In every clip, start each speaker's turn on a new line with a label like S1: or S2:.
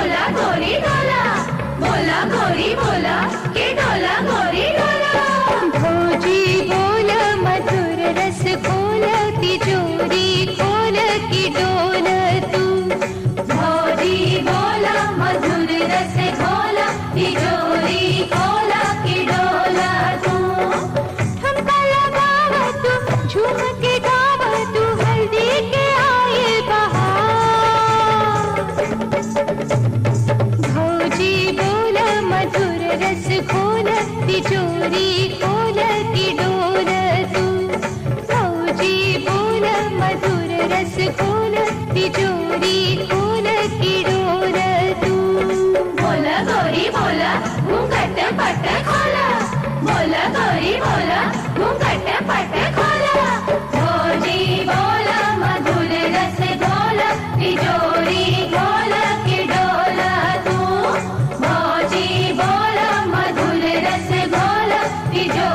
S1: डोला गोरी डोला, बोला गोरी बोला के डोला गोरी डोला।
S2: भौजी बोल मधुर रस खोल, तिजोरी खोल की डोल तू।
S1: भौजी बोला मधुर रस खोला, तिजोरी खोला की डोला तू।
S2: ठुमका लगाव तू, झूम के गाव तू, हल्दी के आए बहार। भौजी बोल मधुर रस खोल, तिजोरी खोल की डोल तू। भौजी बोल मधुर रस खोल, तिजोरी खोल की डोल तू।
S1: बोला गोरी बोला घूंघट पट खोला, बोला गोरी बोला घूंघट पट खोला। भौजी बोला मधुर रस घोला, तिजोरी खोला की डोला तू। भौजी बोला मधुर रस घोला, तिजोरी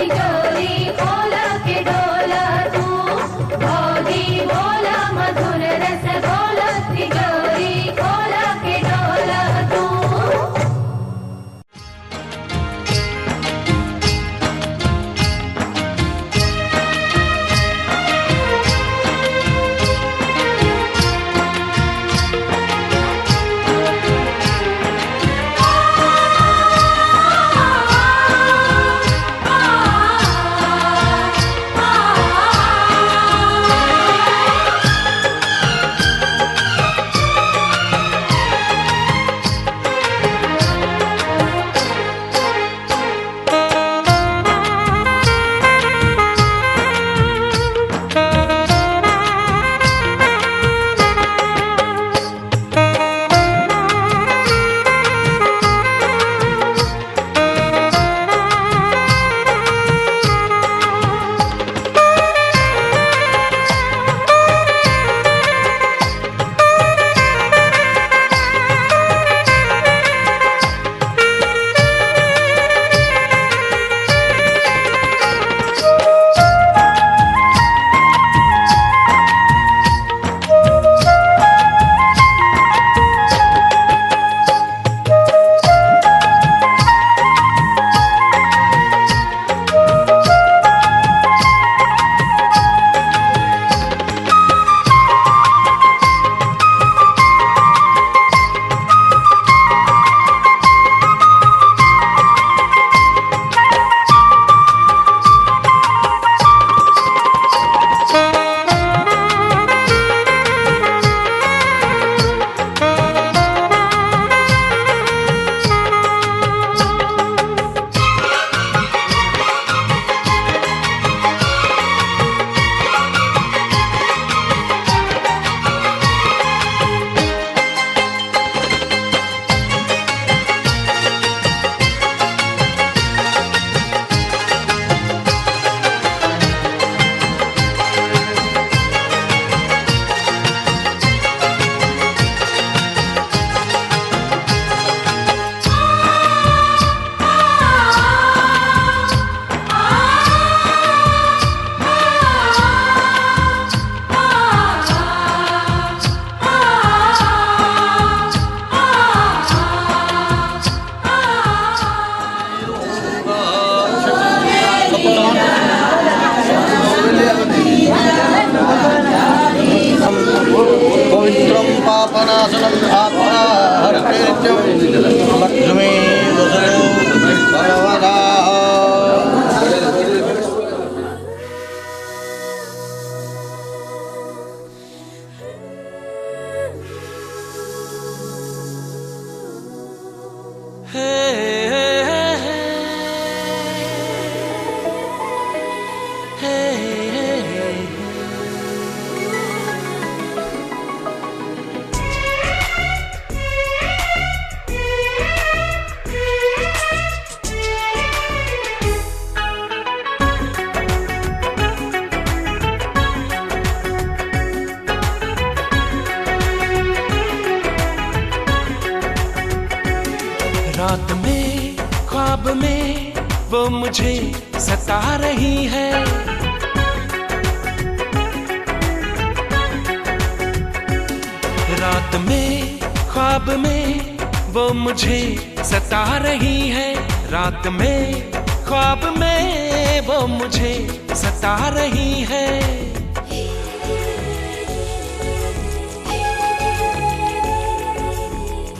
S1: तिजोरी खोला के डोला तू भौजी बोला मधुर रस बोला तिजोरी खोला के डोला तू
S3: पवित्रं पापनाशनं आत्माहर्तेत्यं लक्ष्मी वसतो भगवता
S4: रात में ख्वाब में वो मुझे सता रही है। रात में ख्वाब में वो मुझे सता रही है। रात में ख्वाब में वो मुझे सता रही है।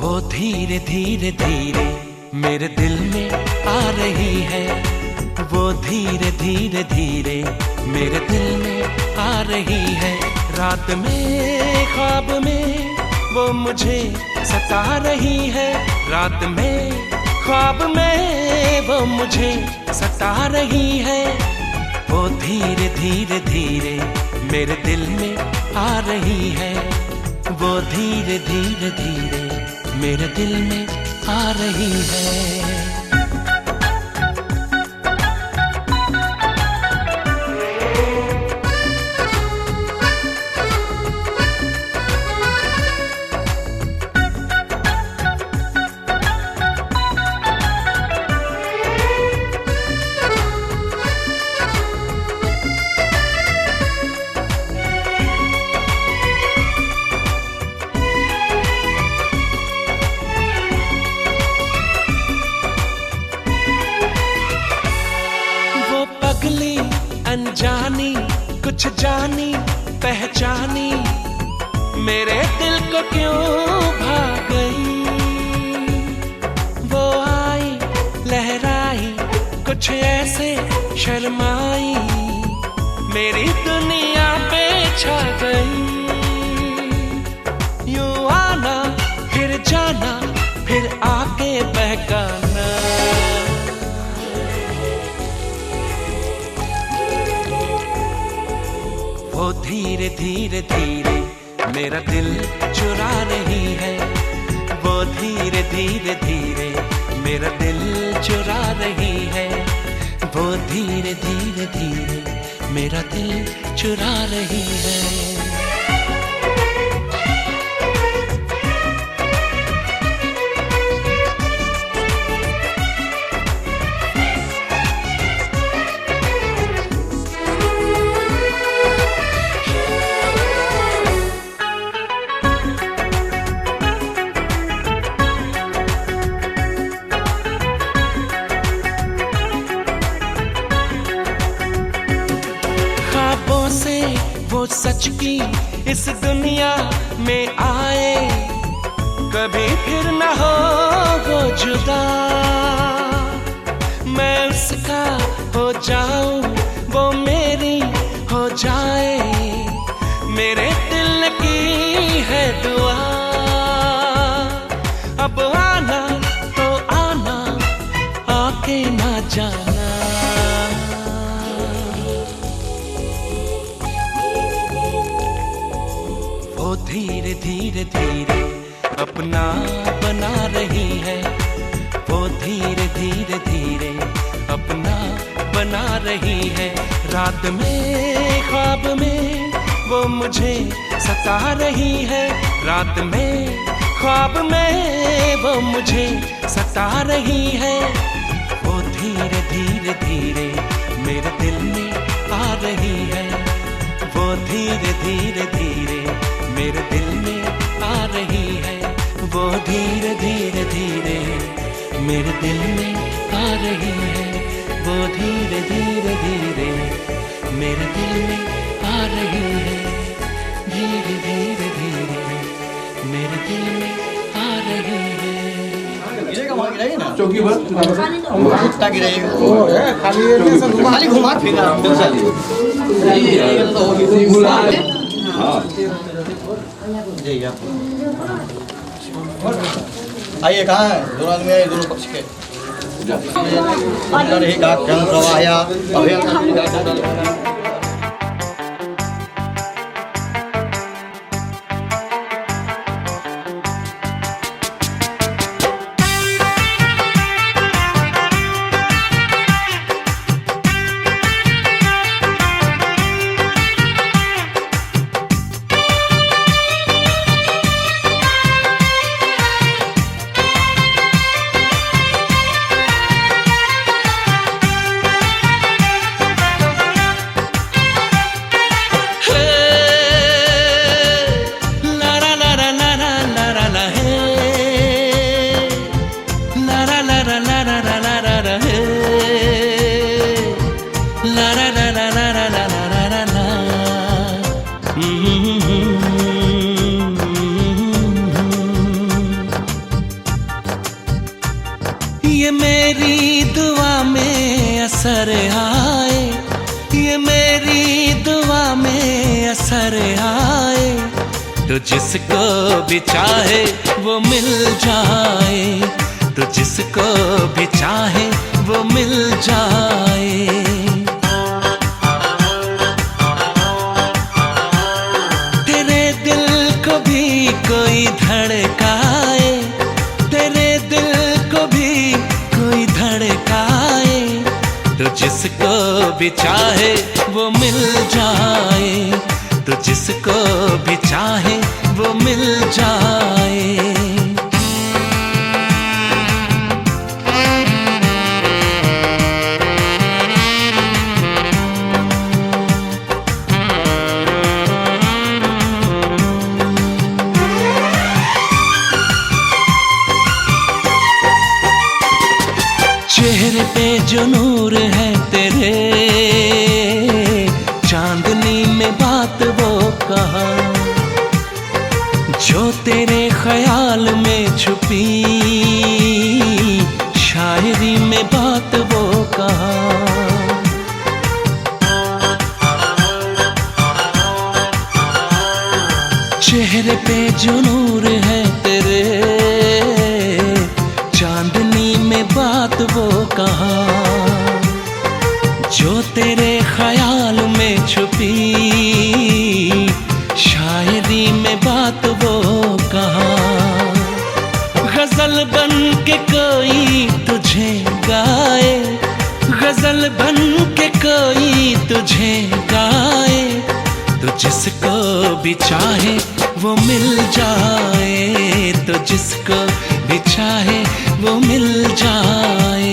S4: वो धीरे धीरे धीरे मेरे दिल में आ रही है। वो धीरे धीरे धीरे मेरे दिल में आ रही है। रात में ख्वाब में वो मुझे सता रही है। रात में ख्वाब में वो मुझे सता रही है। वो धीरे धीरे धीरे मेरे दिल में आ रही है। वो धीरे धीरे धीरे मेरे दिल में आ रही है। कुछ जानी पहचानी मेरे दिल को क्यों भाग गई। वो आई लहराई कुछ ऐसे शर्माई मेरी दुनिया पे छा गई। यूं आना फिर जाना फिर आके बहकाना। वो धीरे धीरे धीरे मेरा दिल चुरा रही है। वो धीरे धीरे धीरे मेरा दिल चुरा रही है। वो धीरे धीरे धीरे मेरा दिल चुरा रही है। वो सच की इस दुनिया में आए कभी फिर न हो वो जुदा। मैं उसका हो जाऊं वो मेरी हो जाए मेरे दिल की है दुआ। अब आना तो आना आके ना जाना। वो धीरे धीरे धीरे अपना बना रही है। वो धीरे धीरे धीरे अपना बना रही है। रात में ख्वाब में वो मुझे सता रही है। रात में ख्वाब में वो मुझे सता रही है। वो धीरे धीरे धीरे मेरे दिल में आ रही है। वो धीरे धीरे धीरे मेरे दिल में आ रही है। वो धीरे धीरे धीरे मेरे दिल में आ रही है। वो धीरे धीरे धीरे मेरे दिल में आ रही है। धीरे धीरे धीरे मेरे दिल में आ रही है।
S3: गिरेगा वहाँ गिरेगी ना
S5: चौकी पर
S3: कुत्ता गिरेगा खाली घुमा फिरा। आइए कहाँ है दोनों आदमी आए दोनों पक्ष के।
S4: ये मेरी दुआ में असर आए। ये मेरी दुआ में असर आए। तो जिसको भी चाहे वो मिल जाए। तो जिसको भी चाहे वो मिल जाए। तेरे दिल को भी कोई धड़काए। तेरे दिल को भी कोई धड़काए। तो जिसको भी चाहे वो मिल जाए। तो जिसको भी चाहे वो मिल जाए। चेहरे पे जो नूर है तेरे चांदनी में कहाँ, जो तेरे ख्याल में छुपी शायरी में बात वो कहाँ। चेहरे पे जो नूर है तेरे, चांदनी में बात वो कहाँ, जो तेरे ख्याल में छुपी शायरी में बात वो कहाँ। गजल बन के कोई तुझे गाए, गजल बन के कोई तुझे गाए, तो जिसको भी चाहे वो मिल जाए, तो जिसको भी चाहे वो मिल जाए।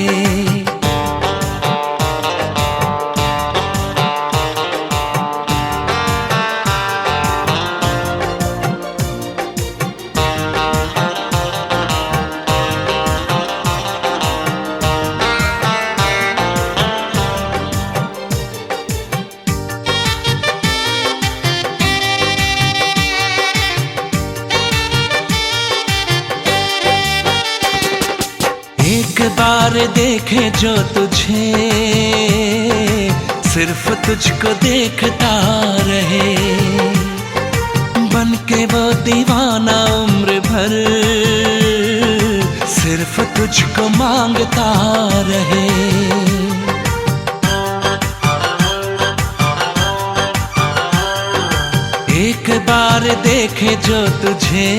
S4: एक बार देखे जो तुझे, सिर्फ तुझको देखता रहे, बन के वो दीवाना उम्र भर सिर्फ तुझको मांगता रहे। एक बार देखे जो तुझे,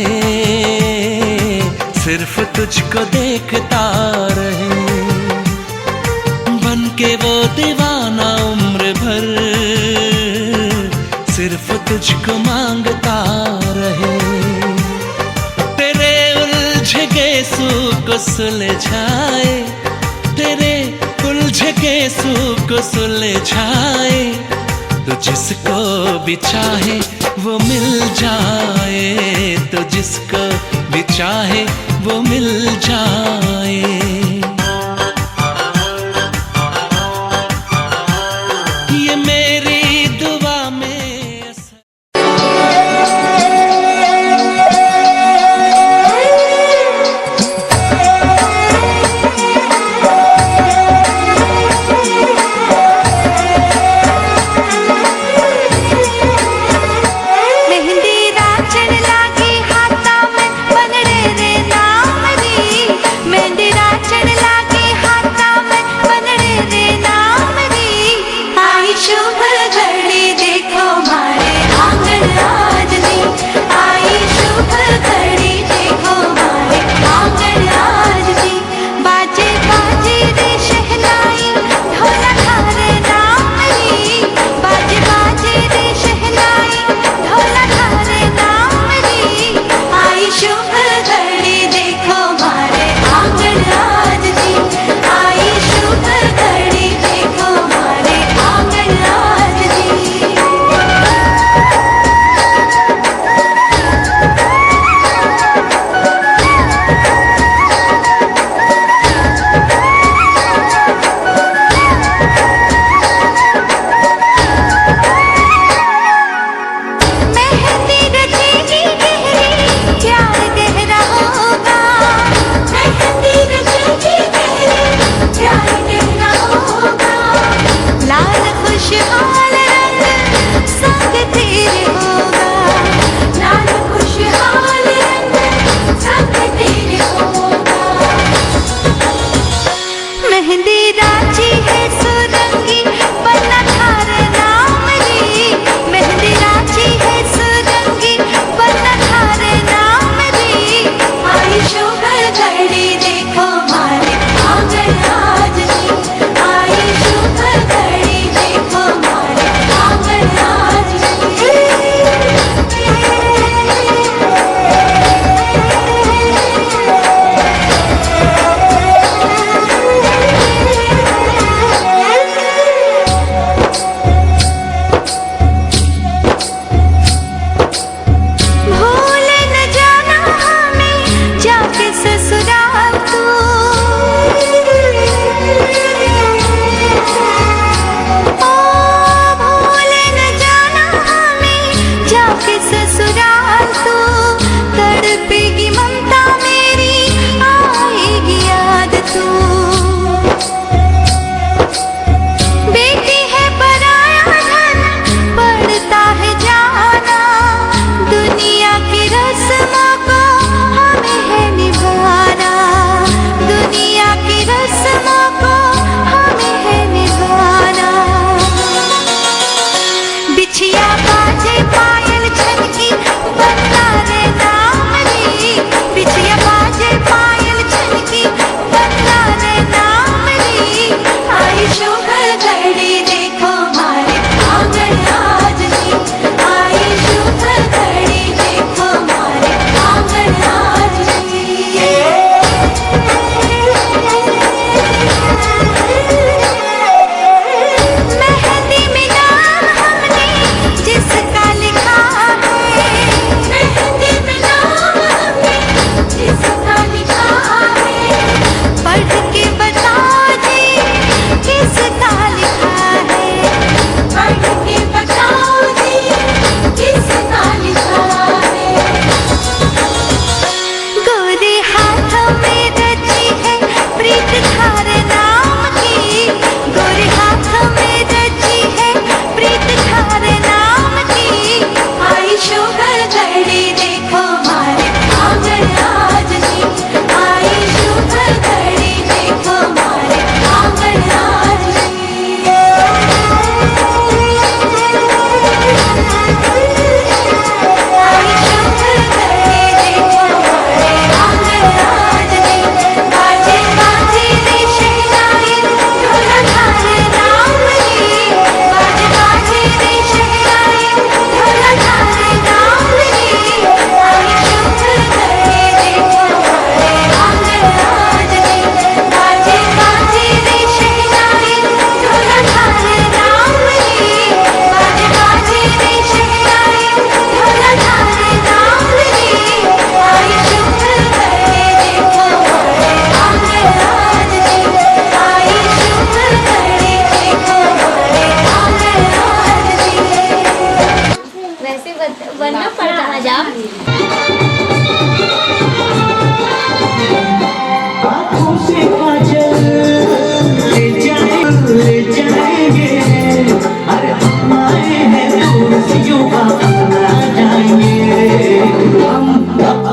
S4: सिर्फ तुझको देखता रहे, बन के वो दीवाना उम्र भर सिर्फ तुझको मांगता रहे। तेरे उलझे गेसू को सुलझाए, तेरे उलझे गेसू को सुलझाए, तो जिसको भी चाहे वो मिल जाए, तो जिसको भी चाहे वो मिल जाए। ये मेरी दुआ में
S2: मेहंदी राचन लागी हाथा में बन रे नाम री, मेहंदी राचन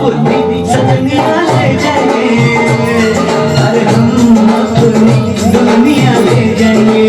S6: अपनी सजनिया ले जाएंगे, अरे हम अपनी दुल्हनिया ले जाएंगे।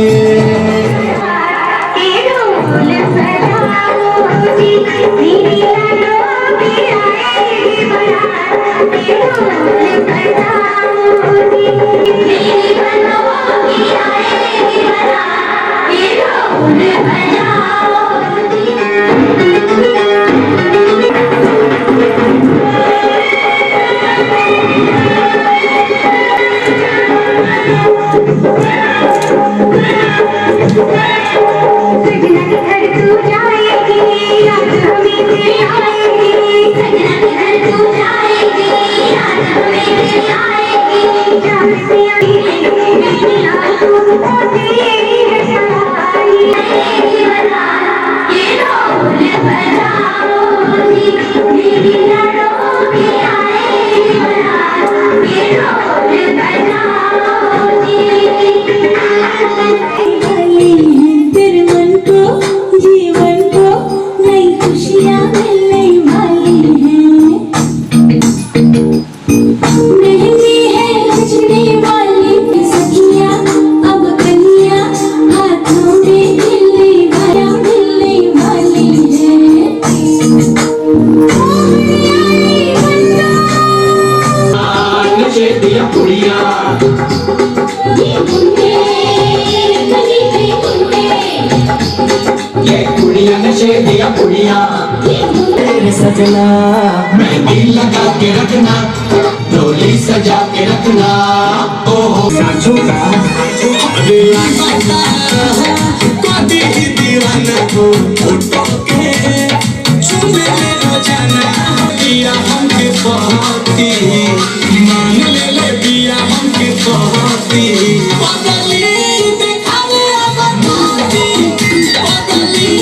S6: सजना मेहंदी लगा के रखना, डोली सजा के रखना, ओहो साझू का कभी दीवाना को फोटो के चुमे ले रोजाना, बिया हमके कहती मान ले बिया हमके कहती, बदली दिखावे अब कहती, बदली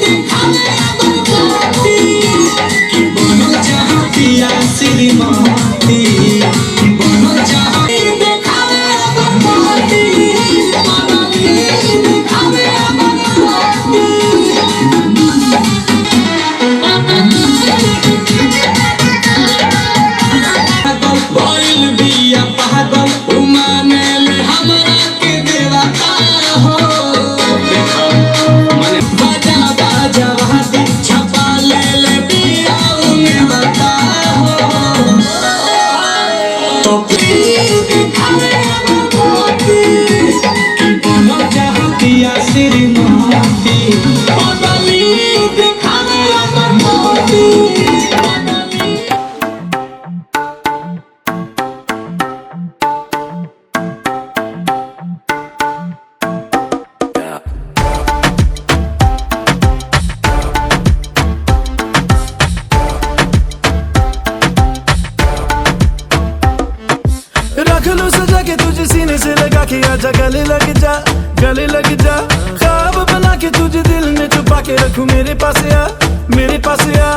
S6: दिखावे अब कहती, श्रीमती बनो चाहती दिखावे अब कहती, बदली दिखावे अब कहती। पागल बिया पागल उमाने ले हमरा के देवता हो, मने बाजा बाजा वादी छपा ले बिया उन्हें बता तो दिखावे अब कहती, बनो चाहती श्रीमती, बदली दिखावे अब कहती।
S7: रख लो सजा के तुझे सीने से लगा के, आजा गले लग जा, गले लग जा, ख्वाब बना के तुझे दिल में छुपा के रखूं, मेरे पास आ, मेरे पास आ,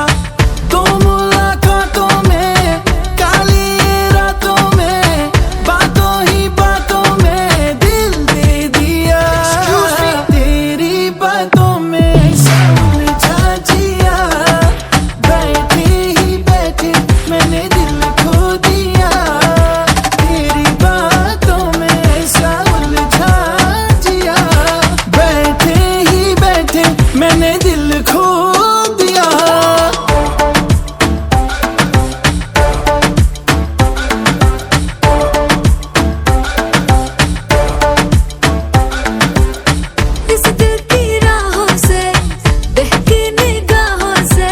S7: तो मुलाकातों में काली रातों में बातों ही बातों में दिल दे दिया, तेरी बातों में समझा जिया, बैठे ही बैठे मैंने दिल खो दिया, तेरी बातों में समझा जिया, बैठे ही बैठे मैंने दिल खो दिया।
S2: इस दिल की राहों से बहकी निगाहों से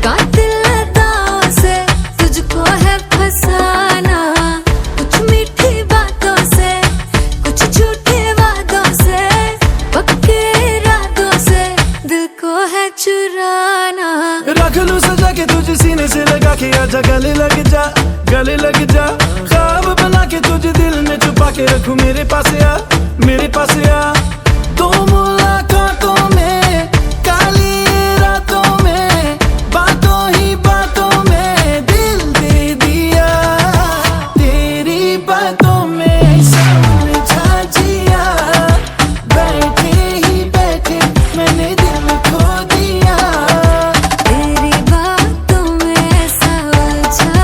S2: कातिल अदाओं से तुझको है फसाना, कुछ मीठी बातों से कुछ झूठे वादों से पक्के इरादों से दिल को है चुराना।
S7: रख लूं सजा के तुझे सीने से लगा के, आजा गले लग जा, गले लग जा, ख्वाब बना के तुझे दिल में छुपा के रखूं, मेरे पास आ, मेरे पास आ, तो मुलाकातों में काली रातों में बातों ही बातों में दिल दे दिया, तेरी बातों में समझा जिया, बैठे ही बैठे मैंने दिल खो दिया,
S2: तेरी बातों में ऐसा उलझा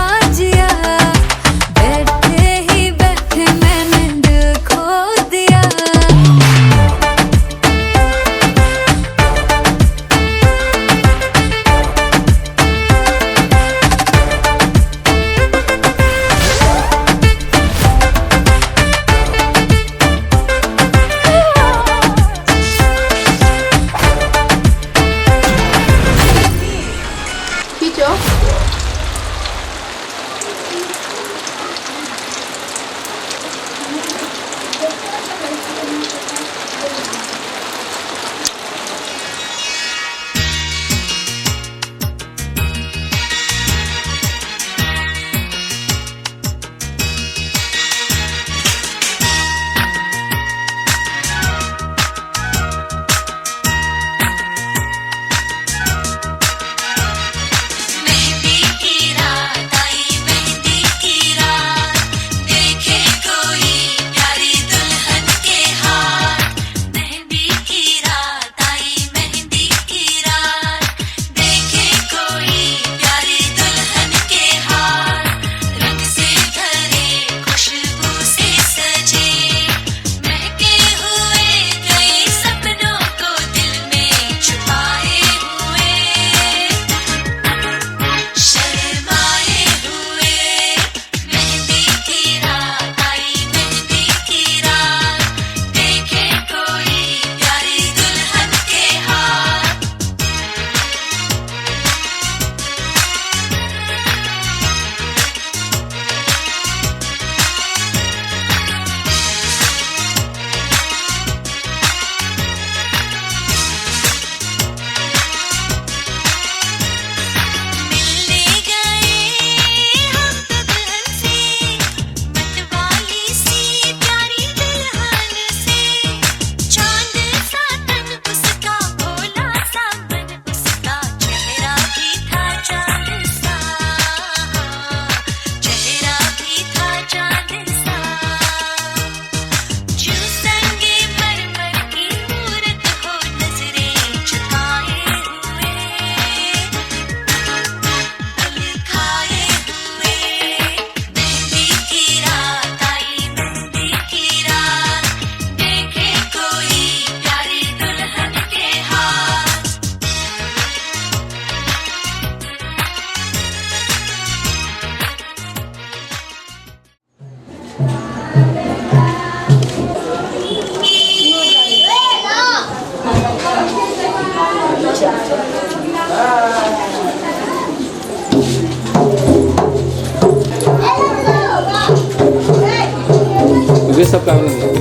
S3: ये सब काम नहीं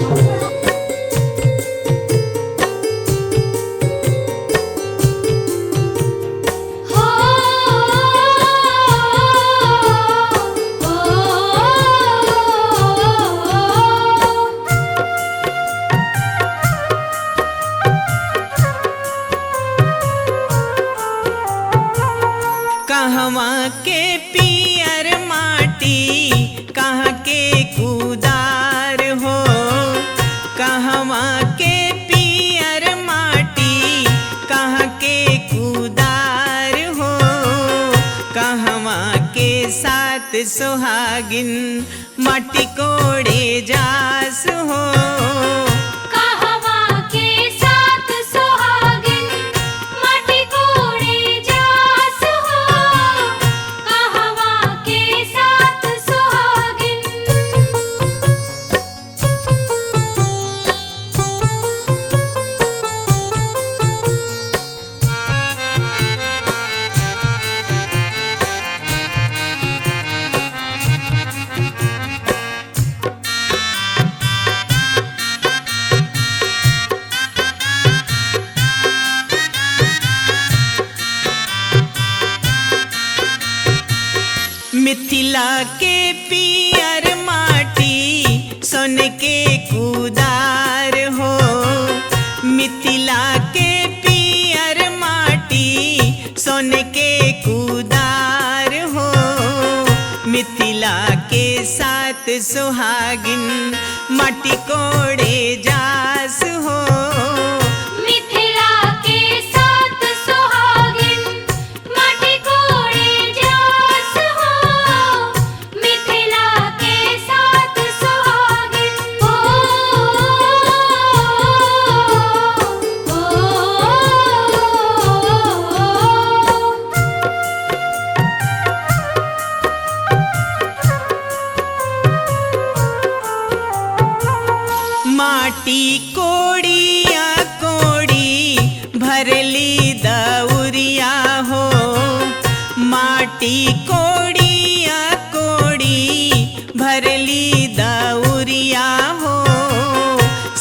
S8: कहवा के पियर माटी कहाँ के कुदार हो, कहवा के पियर माटी कहाँ के कुदार हो, कहवा के साथ सुहागिन माटी कोड़े जास हो।
S1: कहवा के साथ सुहागिन माटी कोड़े जास हो, कहवा के साथ सुहागिन।
S8: मिथिला के पियर माटी सोन के कुदार हो, मिथिला के पियर माटी सोन के कुदार हो, मिथिला के साथ सुहागिन माटी कोड़े जास हो।
S1: मिथिला के साथ सुहागिन माटी कोड़े जास हो, मिथिला के साथ सुहागिन।
S8: माटी कोड़िया कोड़ी भरली दउरिया हो, माटी कोड़िया कोड़ी भरली दउरिया हो,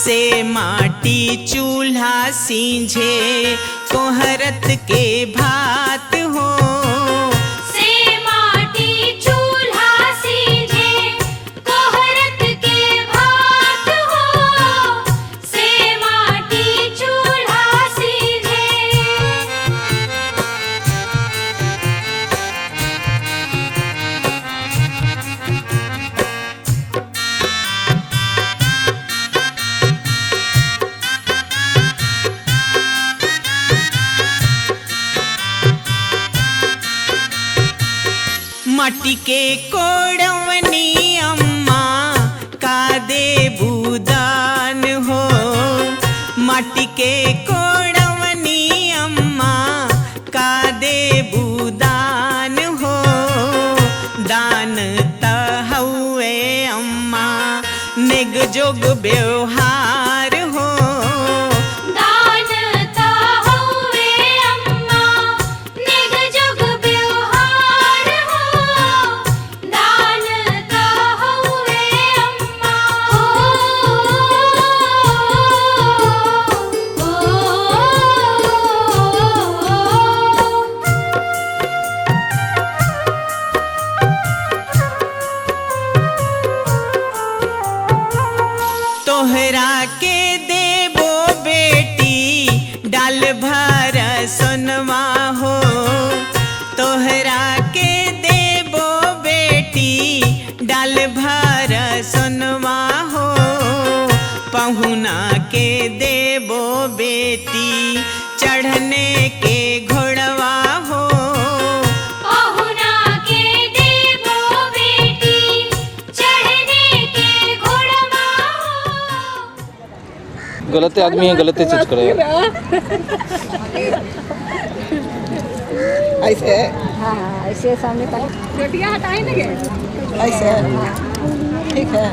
S8: से माटी चूल्हा सींझे कोहरत के भात हो।
S1: से माटी चूल्हा सींझे कोहरत के भात हो, से माटी चूल्हा सींझे।
S8: माटी के कोड़वनी अम्मा का दे बुदान हो, माटी के कोड़वनी अम्मा का दे बुदान हो, दान त हउए अम्मा निग जोग व्यवहार हो।
S1: दान ता हउए अम्मा निग जुग व्यवहार हो, दान ता हउए अम्मा।
S8: तोहरा के देबो बेटी डाल भर सोनवा हो, तोहरा के देबो बेटी डाल भर सोनवा हो, पहुना के देबो बेटी चढ़ने के घोड़वा हो।
S1: पहुना के देबो बेटी चढ़ने के घोड़वा हो।
S3: गलत आदमी है, गलत चीज करेगा।
S5: ऐसे
S2: हाँ ऐसे सामने का
S5: ऐसे
S3: ठीक है।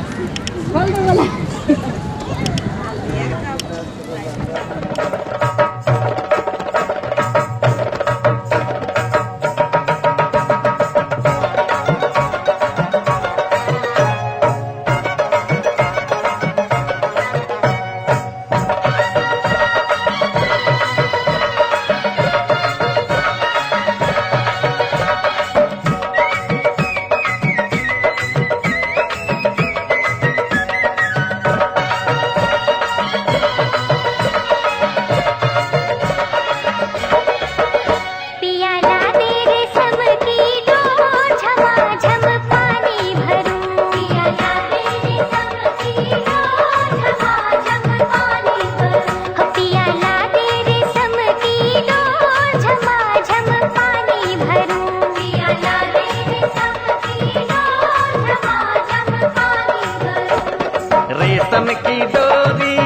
S2: पिया ला दे रेशम की डोर झमाझम पानी भरूं। पिया ला दे रेशम की डोर झमाझम पानी भरूं। हो पिया ला दे रेशम की डोर झमाझम पानी भरूं। पिया ला दे रेशम की डोर झमाझम पानी भरूं।
S9: रेशम की डोरी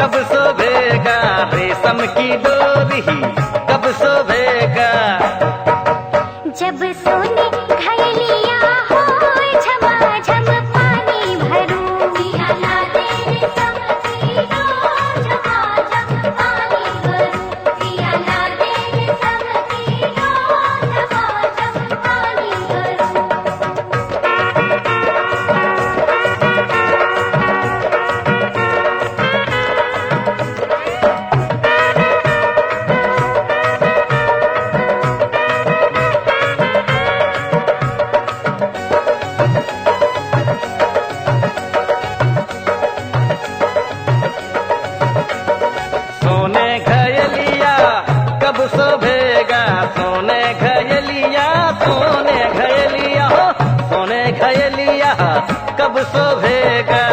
S9: कब शोभेगा, रेशम की डोरी कब शोभेगा।
S2: जब सोने घायलिया हो झमाझम पानी भरूं। पिया ला दे रेशम की डोर झमाझम पानी भरूं। पिया ला दे रेशम की डोर झमाझम पानी भरूं।
S9: सोने घयलिया कब शोभेगा, सोने घयलिया, सोने घयलिया हो, सोने घयलिया कब शोभेगा।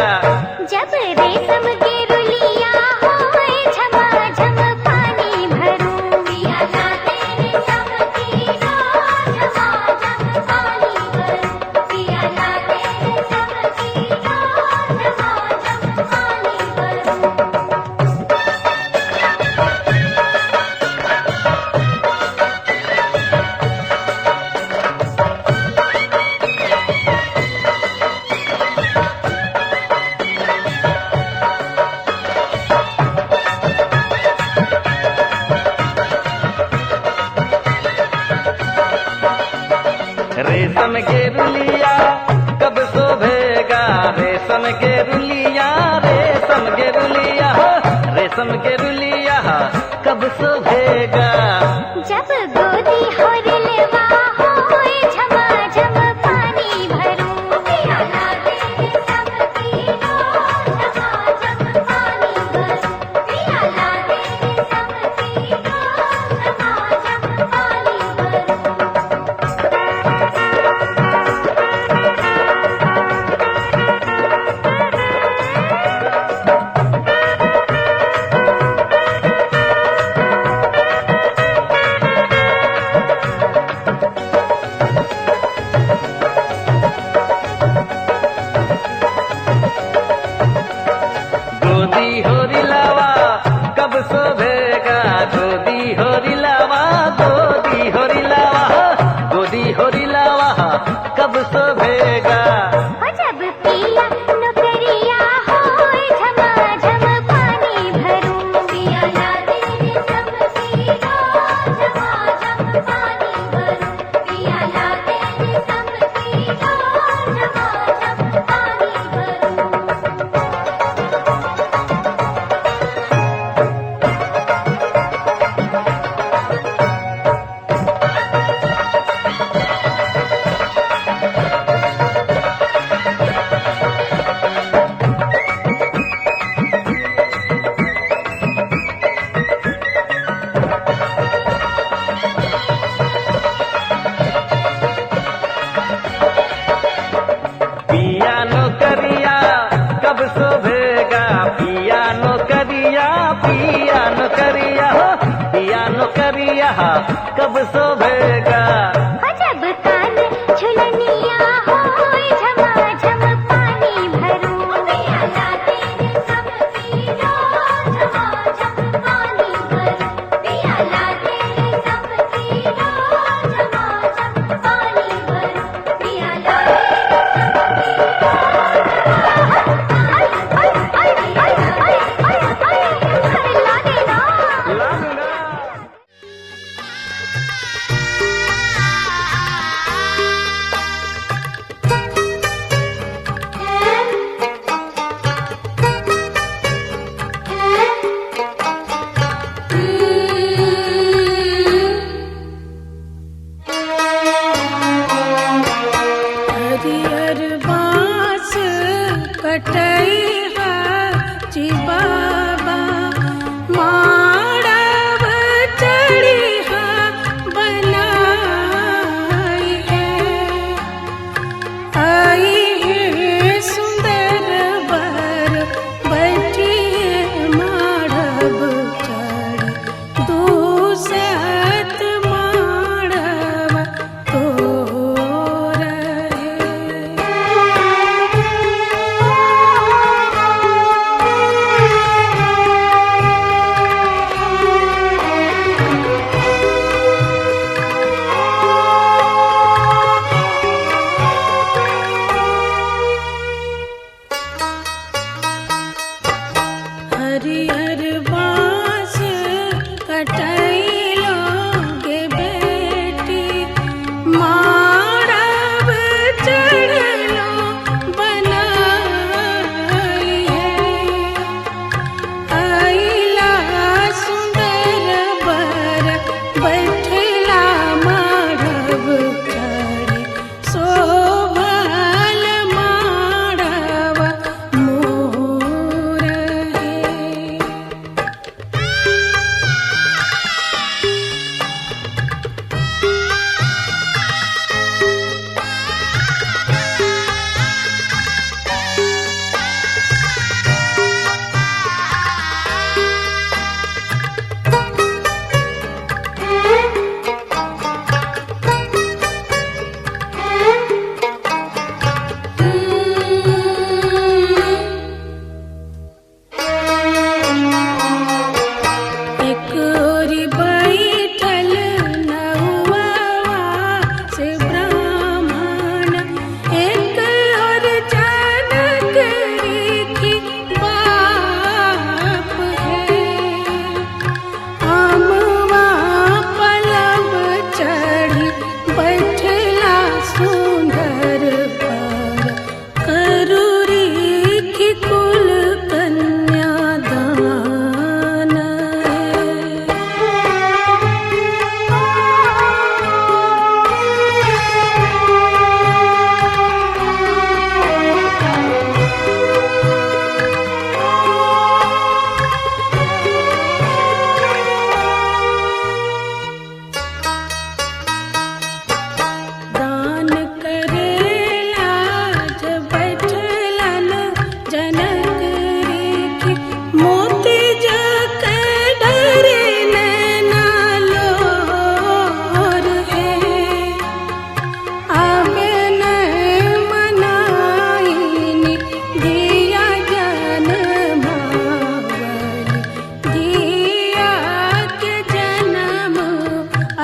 S2: जब रेशम के रुलिया होए झमाझम पानी भरूं। पिया ला दे रेशम की डोर झमाझम पानी भरूं। पिया ला दे रेशम की डोर झमाझम पानी भरूं।
S9: रेशम के रुलिया कब शोभेगा, रेशम के रुलिया, रेशम के रुलिया हो, रेशम के रुलिया कब शोभेगा।
S2: जब गोदी होरिलवा होए झमाझम पानी भरूं। पिया ला दे रेशम की डोर झमाझम पानी भरूं। पिया ला दे रेशम की डोर झमाझम पानी भरूं।
S9: गोदी होरिलावा कब शोभेगा, गोदी होरिलावा, गोदी होरिलावा, गोदी होरिलावा कब शोभेगा।
S2: हो जब पिया नौकरिया होए झमाझम पानी भरूं। पिया ला दे रेशम की डोर झमाझम पानी भरूं। पिया ला दे रेशम की डोर झमाझम पानी भरूं।
S9: पिया नौकरिया कब शोभेगा, पिया नौकरिया, पिया नौकरिया हो, पिया नौकरिया कब शोभेगा।
S2: हो जब कान झुलनिया होए झमाझम पानी भरूं। पिया ला दे रेशम की डोर झमाझम पानी भरूं। पिया ला दे रेशम की डोर झमाझम पानी भरूं। पिया ला दे रेशम की डोर
S10: हरियर बाँस कटैहा जी बाबा माड़व चढ़िहा बनाई है आई है सुंदर बर बैठिए माड़व चढ़ी दूसत माड़व तो हरियर बाँस कटैलो गे बेटी माड़व चढ़लो बनाई है आइला सुंदर बर बैठला माड़व चढ़ी शोभल माड़व मोर है एक ओरी बैठल नौआ से ब्राह्मण एक और जनक की बाप है अमवा पलव चढ़ी बैठला सुंदर पर करूरी की कुल कन्यादान दान करेला जब बैठलन जनक की मोती जक डरे नैना लोर है आवे न मनाइनी दिया जनमावली दिया के जन्म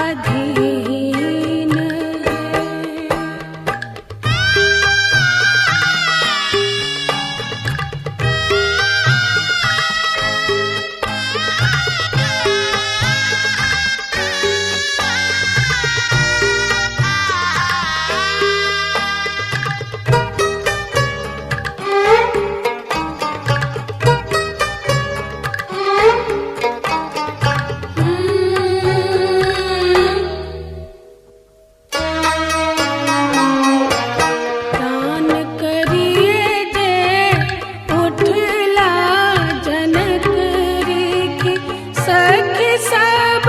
S10: अधीन है दान करिए जे उठला जनक की सखी सब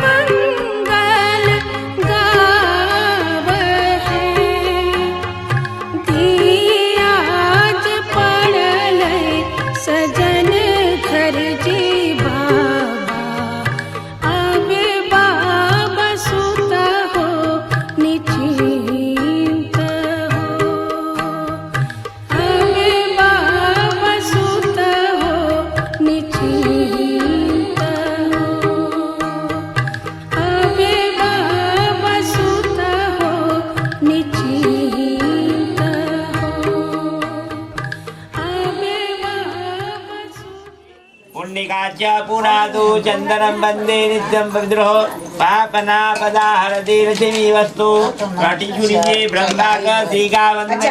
S10: मंगल गाव है दियाज पड़ल सजन घर जी बाबा आवे बाबा सुता हो निश्चिंत हो आवे बाबा सुता हो निश्चिंत हो आवे बाबा सुता हो निश्चिंत हो आवे बाबा
S11: पुण्यकाच्य पुनादु चंदनं वन्दे नित्यं विद्रोह पापना पदा हरतिरतिमी वस्तु कटिचुरिये ब्रह्माक श्रीका वन्दे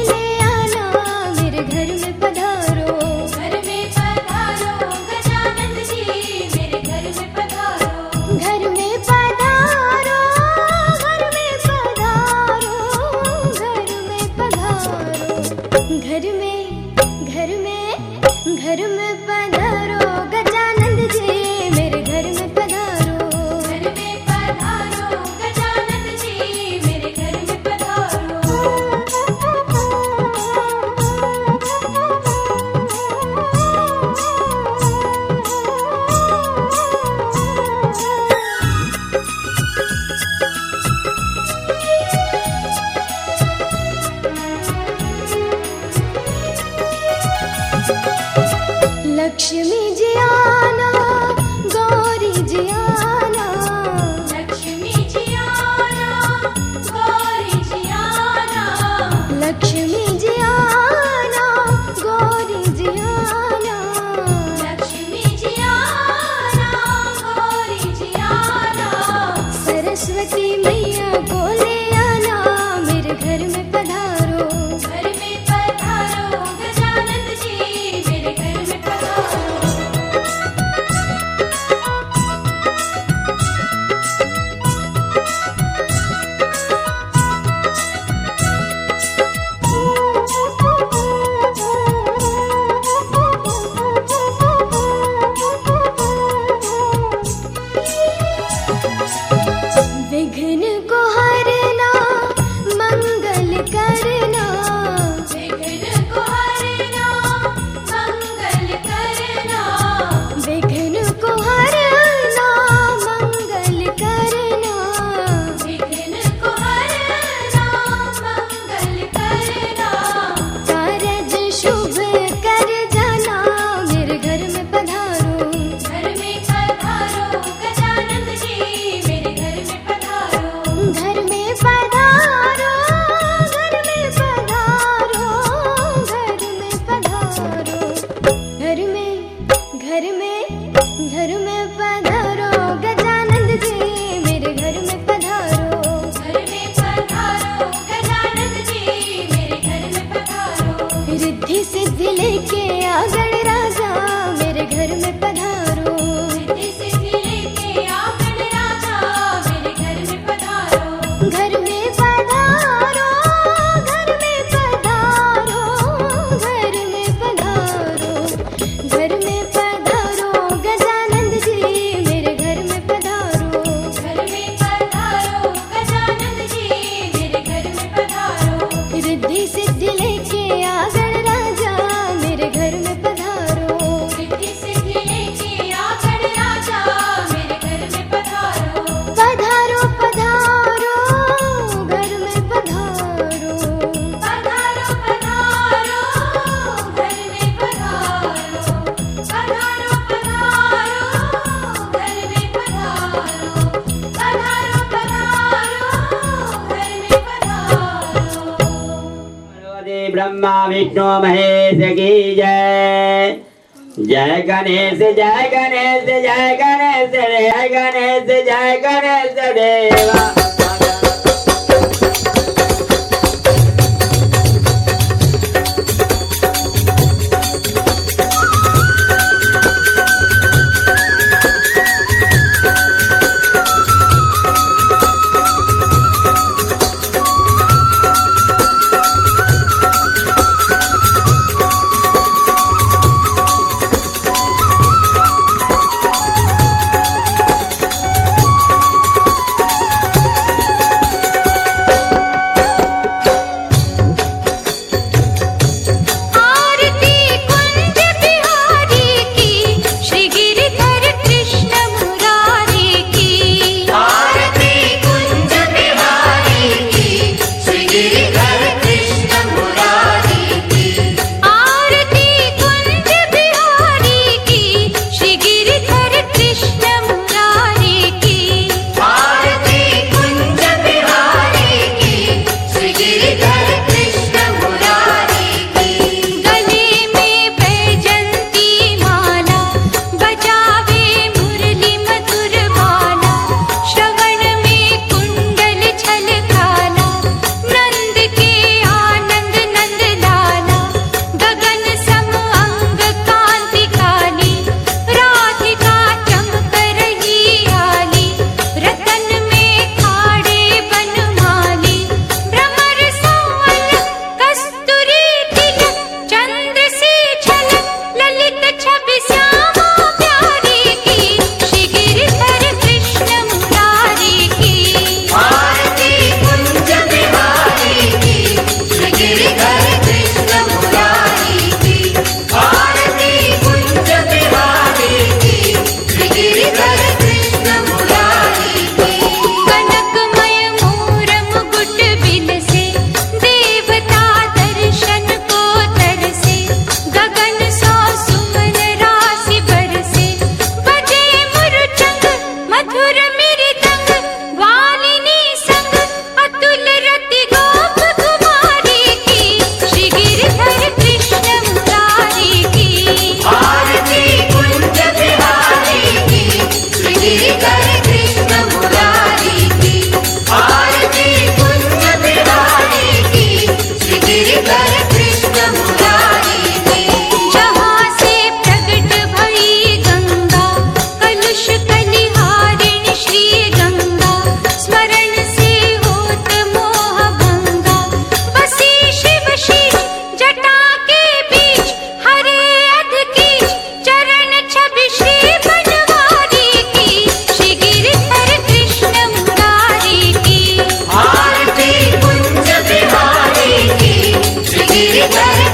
S2: ले आना मेरे घर में पधारो।
S1: घर में पधारो गजानन जी मेरे घर में पधारो।
S2: घर में पधारो, घर में पधारो, घर में पधारो। घर में पधारो गजानन जी मेरे घर में पधारो।
S1: घर में पधारो गजानन जी मेरे घर में पधारो।
S2: लक्ष्मी जी आना, गौरी जी आना।
S1: लक्ष्मी जी आना गौरी जी आना।
S2: लक्ष्मी जी आना, गौरी जी आना।
S1: लक्ष्मी जी आना गौरी जी आना।
S2: सरस्वती मैया को ले आना मेरे घर में पधारो।
S1: घर में पधारो गजानन जी मेरे घर में पधारो।
S2: विघ्न को हरना, मंगल करना।
S1: विघ्न को हरना मंगल करना।
S2: विघ्न को हरना, मंगल करना।
S1: विघ्न को हरना मंगल करना।
S2: कारज शुभ कर जाना मेरे घर में पधारो।
S1: घर में पधारो गजानन जी मेरे घर में पधारो।
S2: घर में पधारो, घर में पधारो, घर में पधारो। घर में पधारो गजानन जी मेरे घर में पधारो।
S1: घर में पधारो गजानन जी मेरे घर में पधारो।
S2: रिद्धि सिद्धि लेके आ गणराजा मेरे घर में पधारो।
S1: रिद्धि सिद्धि लेके आ गणराजा मेरे घर में पधारो।
S2: घर में पधारो, घर में पधारो, घर में पधारो। घर में पधारो गजानन जी मेरे घर में पधारो।
S1: घर में पधारो गजानन जी मेरे घर में पधारो।
S2: रिद्धि सिद्धि लेके आ गणराजा मेरे घर में पधारो।
S1: रिद्धि सिद्धि लेके आ गणराजा मेरे घर में पधारो।
S2: पधारो पधारो घर में पधारो।
S1: पधारो पधारो घर में पधारो। पधारो पधारो घर में पधारो। पधारो पधारो घर में पधारो।
S11: ब्रह्मा विष्णु महेश की जय। जय गणेश जय गणेश जय गणेश जय गणेश जय गणेश देवा।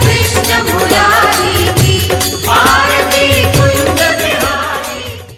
S1: कृष्ण मुरारी